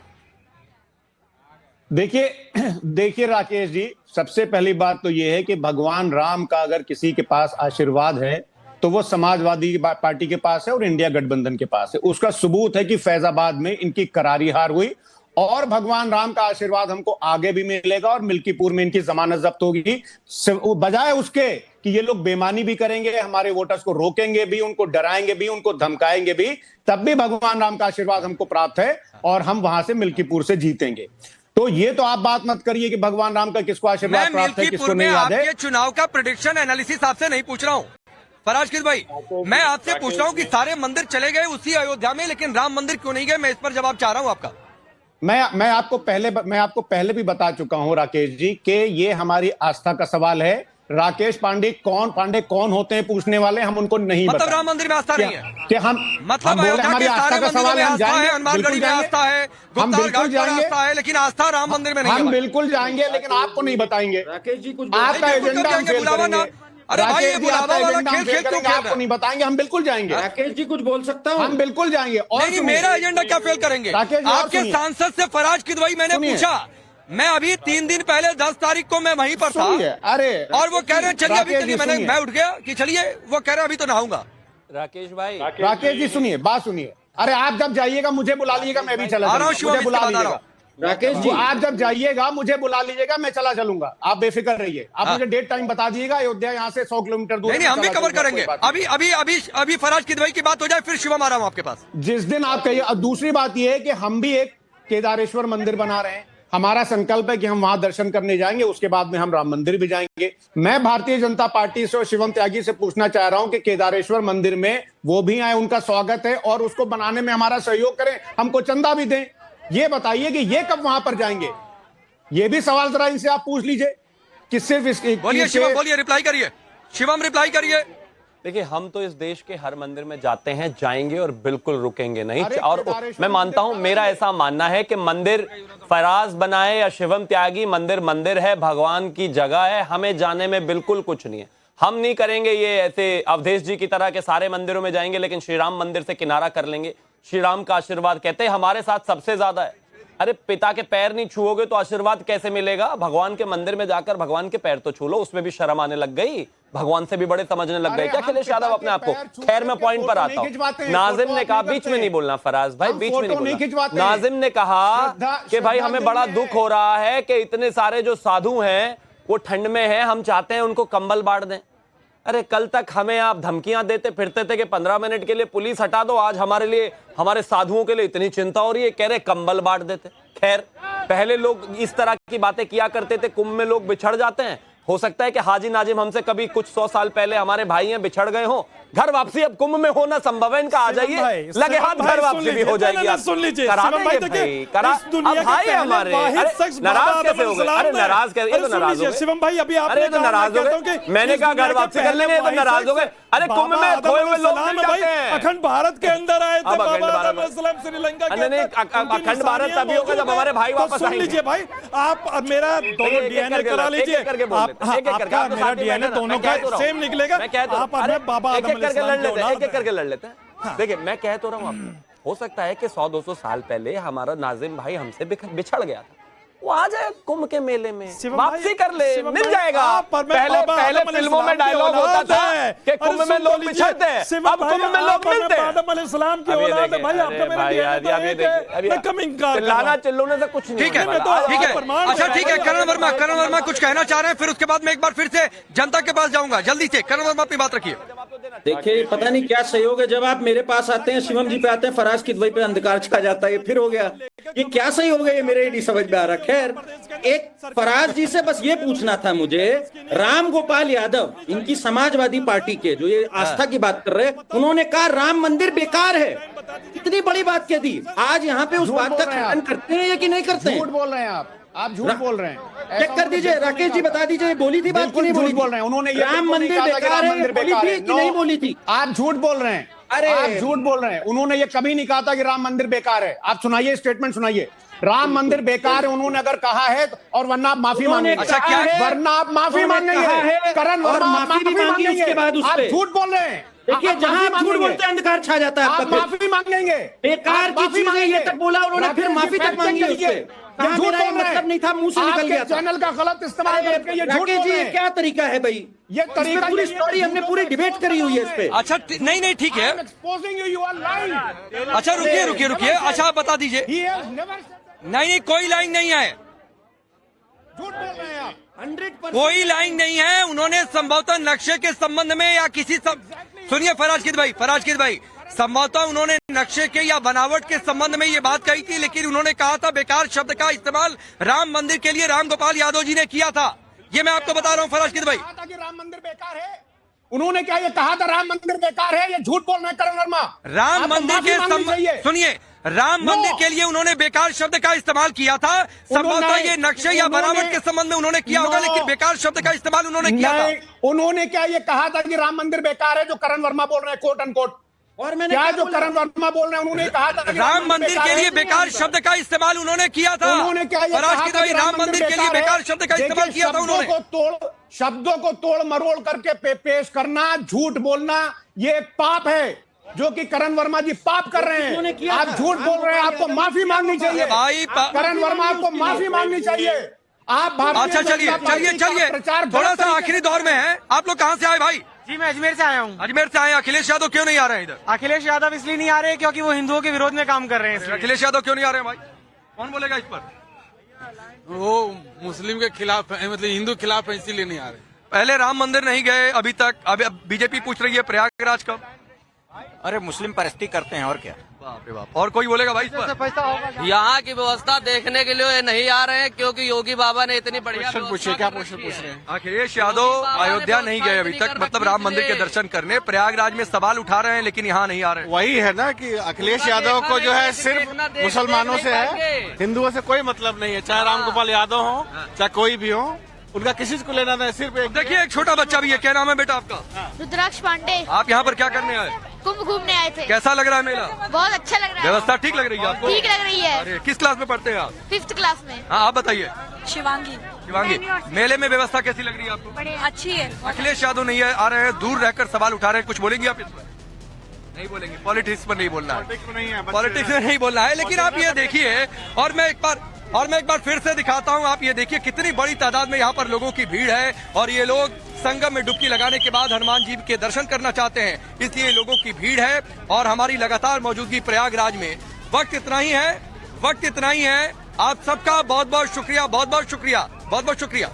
देखिए राकेश जी, सबसे पहली बात तो यह है कि भगवान राम का अगर किसी के पास आशीर्वाद है तो वो समाजवादी पार्टी के पास है और इंडिया गठबंधन के पास है। उसका सबूत है कि फैजाबाद में इनकी करारी हार हुई, और भगवान राम का आशीर्वाद हमको आगे भी मिलेगा और मिल्कीपुर में इनकी जमानत जब्त होगी। बजाय उसके कि ये लोग बेईमानी भी करेंगे, हमारे वोटर्स को रोकेंगे भी, उनको डराएंगे भी, उनको धमकाएंगे भी, तब भी भगवान राम का आशीर्वाद हमको प्राप्त है और हम वहां से मिल्कीपुर से जीतेंगे। तो ये तो आप बात मत करिए कि भगवान राम का किसको आशीर्वाद प्राप्त है, किसको नहीं याद है। चुनाव का प्रेडिक्शन एनालिसिस आपसे नहीं पूछ रहा हूँ फराज किद भाई, मैं आपसे पूछ रहा हूँ कि सारे मंदिर चले गए उसी अयोध्या में, लेकिन राम मंदिर क्यों नहीं गए? मैं इस पर जवाब चाह रहा हूँ आपका। मैं आपको पहले भी बता चुका हूं राकेश जी कि ये हमारी आस्था का सवाल है। राकेश पांडे कौन होते हैं पूछने वाले, हम उनको नहीं मतलब राम मंदिर में आस्था नहीं है कि हम मतलब हमारी आस्था का सवाल है, हम जाएंगे, हनुमानगढ़ी में आस्था है, हम बिल्कुल जाएंगे, आस्था है, लेकिन आस्था राम मंदिर में नहीं है। हम बिल्कुल जाएंगे, लेकिन आपको नहीं बताएंगे। राकेश जी कुछ आपका एजेंडा हम फेल करेंगे। अरे भाई ये राकेश जी, बुलावा आपका वाला एजेंडा हम खेल फेल क्यों करेंगे, खेल आपको नहीं बताएंगे, हम बिल्कुल जाएंगे। राकेश जी कुछ बोल सकता हूँ? हम बिल्कुल जाएंगे। और नहीं, मेरा एजेंडा क्या फेल करेंगे? राकेश जी, और आपके सुनिए। सांसद से फराज किद भाई मैंने पूछा, मैं अभी 3 दिन पहले 10 तारीख को मैं वहीं पर था, अरे और वो कह रहे हैं चलिए अभी चलिए, मैं उठ गया कि चलिए, वो कह रहे हैं अभी तो नहाऊंगा। राकेश भाई, राकेश जी सुनिए, बात सुनिए। अरे आप जब जाइएगा मुझे बुला लीजिएगा, मैं भी चला जाऊंगा, मुझे बुला लीजिएगा। राकेश जी आप जब जाइएगा मुझे बुला लीजिएगा, मैं चला चलूंगा, आप बेफिक्र रहिए। आप मुझे डेट टाइम बता दीजिएगा, अयोध्या यहाँ से 100 किलोमीटर दूर। नहीं, हम भी कवर करेंगे। अभी फराज किद भाई की बात हो जाए, फिर शिवम आ रहा हूँ आपके पास। जिस दिन आप कहिए। अब दूसरी बात यह है कि हम भी एक केदारेश्वर मंदिर बना रहे हैं। हमारा संकल्प है कि हम वहां दर्शन करने जाएंगे, उसके बाद में हम राम मंदिर भी जाएंगे। मैं भारतीय जनता पार्टी से और शिवम त्यागी से पूछना चाह रहा हूं कि केदारेश्वर मंदिर में वो भी आए, उनका स्वागत है, और उसको बनाने में हमारा सहयोग करें, हमको चंदा भी दें। ये बताइए कि ये कब वहां पर जाएंगे? ये भी सवाल जरा इनसे आप पूछ लीजिए कि सिर्फ इसके। बोलिए शिवम, बोलिए, रिप्लाई करिए शिवम, रिप्लाई करिए। देखिए, हम तो इस देश के हर मंदिर में जाते हैं, जाएंगे और बिल्कुल रुकेंगे नहीं। और मैं मानता हूं, मेरा ऐसा मानना है कि मंदिर फराज बनाए या शिवम त्यागी, मंदिर मंदिर है, भगवान की जगह है, हमें जाने में बिल्कुल कुछ नहीं है। हम नहीं करेंगे ये ऐसे अवधेश जी की तरह के सारे मंदिरों में जाएंगे लेकिन श्री राम मंदिर से किनारा कर लेंगे। श्री राम का आशीर्वाद कहते हैं हमारे साथ सबसे ज्यादा है। अरे पिता के पैर नहीं छुओगे तो आशीर्वाद कैसे मिलेगा? भगवान के मंदिर में जाकर भगवान के पैर तो छू लो, उसमें भी शर्म आने लग गई, भगवान से भी बड़े समझने लग गए क्या अखिलेश यादव अपने आप को? खैर मैं पॉइंट पर आता हूं। नाजिम ने कहा, बीच में नहीं बोलना फराज भाई, बीच में नहीं बोलना। नाजिम ने कहा कि भाई हमें बड़ा दुख हो रहा है कि इतने सारे जो साधु हैं वो ठंड में हैं, हम चाहते हैं उनको कंबल बांट दें। अरे कल तक हमें आप धमकियां देते फिरते थे कि 15 मिनट के लिए पुलिस हटा दो, आज हमारे लिए, हमारे साधुओं के लिए इतनी चिंता हो रही है, कह रहे कंबल बांट देते। खैर, पहले लोग इस तरह की बातें किया करते थे, कुंभ में लोग बिछड़ जाते हैं। हो सकता है कि हाजी नाजिम हमसे कभी कुछ 100 साल पहले हमारे भाई हैं, बिछड़ गए हो, घर वापसी अब कुंभ में होना संभव है इनका, आ जाइए, लगे हाथ घर वापसी भी हो जाएगी। सुन लीजिए, करा देंगे भाई, अब भाई हमारे, नाराज कैसे हो गए? अरे नाराज कैसे, ये तो नाराज हो गए शिवम भाई, अभी आप अरे तो नाराज हो गए, मैंने कहा घर वापसी कर लेंगे तो नाराज हो गए। अरे कुंभ में खोए हुए लोग मिल जाते हैं। अखंड भारत के अंदर आए थे श्रीलंका के। नहीं, अखंड भारत तभी होगा जब हमारे भाई वापस आएंगे। सुन लीजिए भाई, आप मेरा दोनों डीएनए करा लीजिए, आपका मेरा डीएनए दोनों का सेम निकलेगा। आप बाबा एक एक करके लड़ लेते हैं। देखिए मैं कह तो रहा हूँ आपको, हो सकता है कि 100-200 साल पहले हमारा नाजिम भाई हमसे बिछड़ गया था, वो आ जाए कुंभ के मेले में, वापसी कर ले, मिल जाएगा। पहले फिल्मों में डायलॉग होता था कि कुंभ में लोग बिछड़ते हैं, अब कुंभ में लोग मिलते हैं। चिल्लाना चिल्लाने से कुछ नहीं। ठीक है, ठीक है, अच्छा ठीक है। करण वर्मा कुछ कहना चाह रहे हैं, फिर उसके बाद मैं एक बार फिर से जनता के पास जाऊंगा। जल्दी से करण वर्मा अपनी बात रखिए। देखिए, पता नहीं क्या सहयोग है, जब आप मेरे पास आते हैं, शिवम जी पे आते हैं, फराज किद भाई पे अंधकार छा जाता है, फिर हो गया। ये क्या सहयोग है, ये मेरे नहीं समझ में आ रहा। खैर, एक फराज जी से बस ये पूछना था मुझे, राम गोपाल यादव, इनकी समाजवादी पार्टी के जो ये आस्था की बात कर रहे हैं, उन्होंने कहा राम मंदिर बेकार है। इतनी बड़ी बात कह दी, आज यहाँ पे उस बात का खंडन करते हैं या कि नहीं करते हैं? झूठ बोल रहे हैं आप झूठ बोल रहे हैं। चेक कर दीजिए, राकेश जी बता दीजिए, बोली थी बात की नहीं बोली? बोल रहे हैं उन्होंने, राम मंदिर बेकार है, बोली थी कि नहीं बोली थी? आप झूठ बोल रहे हैं। अरे आप झूठ बोल रहे हैं, उन्होंने ये कभी नहीं कहा था कि राम मंदिर बेकार है। आप सुनाइए, स्टेटमेंट सुनाइए। राम मंदिर बेकार है उन्होंने अगर कहा है, और वरना आप माफी मांगेंगे। अच्छा क्या है? वरना आप माफी मांगेंगे, करण वर्मा माफी भी मांगी उसके बाद। आप झूठ बोल रहे हैं। देखिए, जहां आप झूठ बोलते हैं अंधकार छा जाता है। आप माफी मांगेंगे, बेकार की चीज है ये तक बोला उन्होंने, फिर माफी तक मांगी उससे। झूठ मेरा ये बोल रहे हैं। मतलब नहीं था, मुंह से निकल आपके गया था। चैनल का गलत इस्तेमाल करके ये झूठ राकेश बोल जी, रहे ये हैं। क्या तरीका है भाई? ये तरीका पूरी ये है स्टोरी कि हमने झूठों पूरी को डिबेट करी हुई है इस पे। अच्छा नहीं ठीक है। Exposing you are lying. अच्छा रुकिए। अच्छा आप बता दीजिए। नहीं कोई लाइन नहीं है, झूठ बोल रहे हैं आप। 100% कोई लाइन नहीं है। उन्होंने संभवतः नक्शे के संबंध में या किसी सुनिए फराजकीद भाई संभवतः उन्होंने नक्शे के या बनावट के संबंध में ये बात कही थी, लेकिन उन्होंने कहा था बेकार शब्द का इस्तेमाल राम मंदिर के लिए राम गोपाल यादव जी ने किया था। ये मैं आपको बता रहा हूँ फराजकीद भाई। कहा था कि राम मंदिर बेकार है। उन्होंने क्या ये कहा था राम मंदिर बेकार है? ये झूठ बोल रहे हैं करण वर्मा। राम आपको मंदिर माफी के मांगनी चाहिए। सुनिए राम मंदिर के लिए उन्होंने बेकार शब्द का इस्तेमाल किया था। संभवतः ये नक्शे या बनावट के संबंध में उन्होंने किया होगा, लेकिन बेकार शब्द का इस्तेमाल उन्होंने किया था। उन्होंने क्या ये कहा था कि राम मंदिर बेकार है, जो करण वर्मा बोल रहे हैं कोट अनकोट? और मैंने क्या क्या जो बोला? करण वर्मा बोल रहे हैं उन्होंने कहा था कि राम मंदिर के लिए है? बेकार शब्द का इस्तेमाल उन्होंने किया था। उन्होंने क्या ये कहा फराजकीद था भाई कि राम मंदिर के लिए बेकार शब्द का इस्तेमाल किया था उन्होंने। शब्दों को तोड़ मरोड़ करके पेश करना, झूठ बोलना, ये एक पाप है जो कि करण वर्मा जी पाप कर रहे हैं। आप झूठ बोल रहे हैं, आपको माफी मांगनी चाहिए भाई करण वर्मा, आपको माफी मांगनी चाहिए। आप भारतीय अच्छा जनता पार्टी का चलिए प्रचार थोड़ा गलत सा तरीके आखिरी दौर में है। आप लोग कहाँ से आए भाई? जी मैं अजमेर से आया हूँ। अजमेर से आए। अखिलेश यादव क्यों नहीं आ रहे हैं इधर? अखिलेश यादव इसलिए नहीं आ रहे क्योंकि वो हिंदुओं के विरोध में काम कर रहे हैं। अखिलेश यादव क्यों नहीं आ रहे हैं भाई? कौन बोलेगा इस पर? वो मुस्लिम के खिलाफ है, मतलब हिंदू खिलाफ है, इसीलिए नहीं आ रहे। पहले राम मंदिर नहीं गए अभी तक, अब बीजेपी पूछ रही है प्रयागराज कब? अरे मुस्लिम परस्ती करते हैं और क्या। बाप रे बाप। और कोई बोलेगा भाई इस पर? यहाँ की व्यवस्था देखने के लिए नहीं आ रहे हैं क्योंकि योगी बाबा ने इतनी बढ़िया पूछिए, क्या क्वेश्चन पूछ रहे हैं? अखिलेश यादव अयोध्या नहीं गए अभी तक, मतलब राम मंदिर के दर्शन करने। प्रयागराज में सवाल उठा रहे हैं लेकिन यहाँ नहीं आ रहे। वही है ना कि अखिलेश यादव को जो है सिर्फ मुसलमानों से है, हिंदुओं से कोई मतलब नहीं है। चाहे राम गोपाल यादव हो, चाहे कोई भी हो, उनका किसी को लेना नहीं। सिर्फ एक देखिए एक छोटा बच्चा भी है। क्या नाम है बेटा आपका? रुद्राक्ष पांडे। आप यहाँ पर क्या करने आए? कुंभ घूमने आए थे। कैसा लग रहा है मेला? बहुत अच्छा लग रहा है। व्यवस्था ठीक लग रही है आपको? ठीक लग रही है। अरे किस क्लास में पढ़ते हैं आप? 5th क्लास में। हाँ आप बताइए। शिवांगी। मेले में व्यवस्था कैसी लग रही है आपको? अच्छी है। अखिलेश यादव नहीं आ रहे हैं, दूर रहकर सवाल उठा रहे हैं। कुछ बोलेंगे आप इस पर? नहीं बोलेंगे। पॉलिटिक्स पर नहीं बोलना है, पॉलिटिक्स में नहीं बोलना है। लेकिन आप ये देखिए, और मैं एक बार फिर से दिखाता हूं। आप ये देखिए कितनी बड़ी तादाद में यहाँ पर लोगों की भीड़ है, और ये लोग संगम में डुबकी लगाने के बाद हनुमान जी के दर्शन करना चाहते हैं, इसलिए लोगों की भीड़ है। और हमारी लगातार मौजूदगी प्रयागराज में। वक्त इतना ही है। आप सबका बहुत बहुत शुक्रिया।